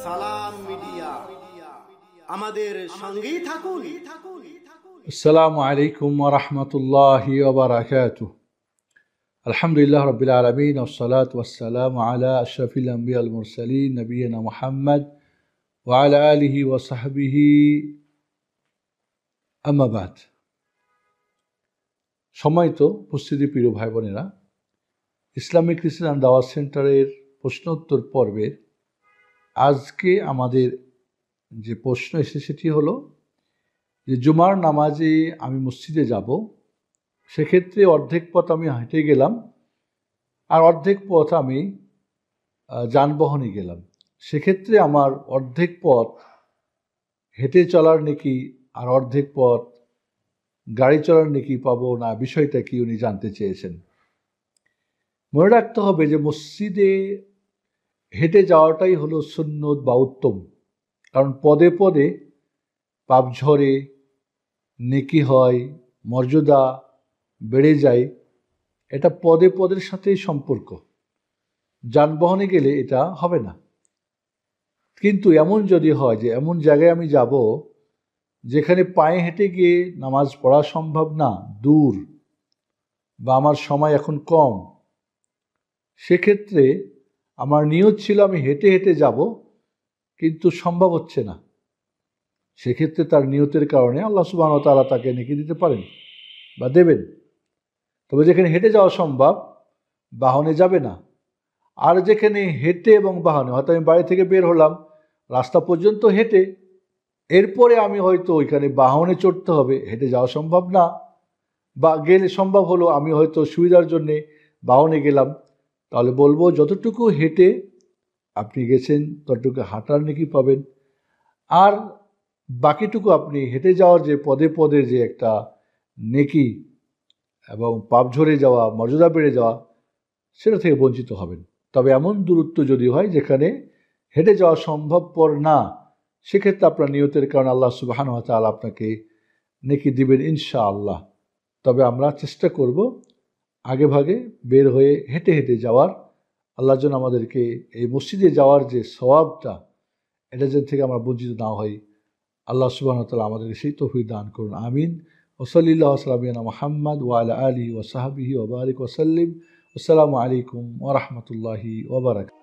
সালাম মিডিয়া আমাদের সঙ্গেই থাকুন। আসসালামু আলাইকুম ওয়া রাহমাতুল্লাহি ওয়া বারাকাতুহু। আলহামদুলিল্লাহ রাব্বিল আলামিন ওয়াসসালাতু ওয়াসসালামু আলা আশরাফিল আম্বিয়া ওয়াল মুরসালিন নবিয়িনা মুহাম্মদ ওয়া আলা আলিহি ওয়া সাহবিহি আম্মা বাদ। সম্মানিত উপস্থিতি প্রিয় ভাই বোনেরা, ইসলামিক খ্রিস্টান দাওয়াত সেন্টারের প্রশ্নোত্তর পর্বের আজকে আমাদের যে প্রশ্ন এসেছে সেটি হলো যে জুমার নামাজে আমি মসজিদে যাব, সেক্ষেত্রে অর্ধেক পথ আমি হেঁটে গেলাম আর অর্ধেক পথ আমি যানবাহনে গেলাম, সেক্ষেত্রে আমার অর্ধেক পথ হেঁটে চলার নেকি আর অর্ধেক পথ গাড়ি চলার নেকি পাবো না, বিষয়টা কি উনি জানতে চেয়েছেন। মনে রাখতে হবে যে মসজিদে হেঁটে যাওয়াটাই হলো সুন্নত বা উত্তম, কারণ পদে পদে পাপ ঝরে, নেকি হয়, মর্যাদা বেড়ে যায়। এটা পদে পদের সাথেই সম্পর্ক, যানবাহনে গেলে এটা হবে না। কিন্তু এমন যদি হয় যে এমন জায়গায় আমি যাব যেখানে পায়ে হেঁটে গিয়ে নামাজ পড়া সম্ভব না, দূর, বা আমার সময় এখন কম, সেক্ষেত্রে আমার নিয়ত ছিল আমি হেঁটে হেঁটে যাব, কিন্তু সম্ভব হচ্ছে না, সেক্ষেত্রে তার নিয়তের কারণে আল্লাহ সুবহানাহু ওয়া তাআলা তাকে নেকি দিতে পারেন বা দেবেন। তবে যেখানে হেঁটে যাওয়া সম্ভব, বাহনে যাবে না। আর যেখানে হেঁটে এবং বাহনে, হয়তো আমি বাড়ি থেকে বের হলাম, রাস্তা পর্যন্ত হেঁটে, এরপরে আমি হয়তো ওইখানে বাহনে চড়তে হবে, হেঁটে যাওয়া সম্ভব না, বা গেলে সম্ভব হলো আমি হয়তো সুবিধার জন্যে বাহনে গেলাম, তাহলে বলবো যতটুকু হেঁটে আপনি গেছেন ততটুকু হাঁটার নেকি পাবেন, আর বাকিটুকু আপনি হেঁটে যাওয়ার যে পদে পদে যে একটা নেকি এবং পাপ ঝরে যাওয়া, মর্যাদা বেড়ে যাওয়া, সেটা থেকে বঞ্চিত হবেন। তবে এমন দূরত্ব যদি হয় যেখানে হেঁটে যাওয়া সম্ভবপর না, সেক্ষেত্রে আপনার নিয়তের কারণে আল্লাহ সুবহানাহু ওয়া তাআলা আপনাকে নেকি দিবেন ইনশাআল্লাহ। তবে আমরা চেষ্টা করব আগে ভাগে বের হয়ে হেঁটে হেঁটে যাওয়ার, আল্লাহর জন্য আমাদেরকে এই মসজিদে যাওয়ার যে সওয়াবটা, এটা যেন থেকে আমরা বঞ্চিত না হই। আল্লাহ সুবহানাহু ওয়া তাআলা আমাদেরকে সেই তৌফিক দান করুন, আমিন। ওয়া সাল্লাল্লাহু আলা সাইয়্যিদিনা মুহাম্মদ ওয়া আলা আলিহি ওয়া সাহবিহি ওয়া বারিক ওয়া সাল্লিম। আসসালামু আলাইকুম ওয়া রাহমাতুল্লাহি ওয়া বারাকাতুহু।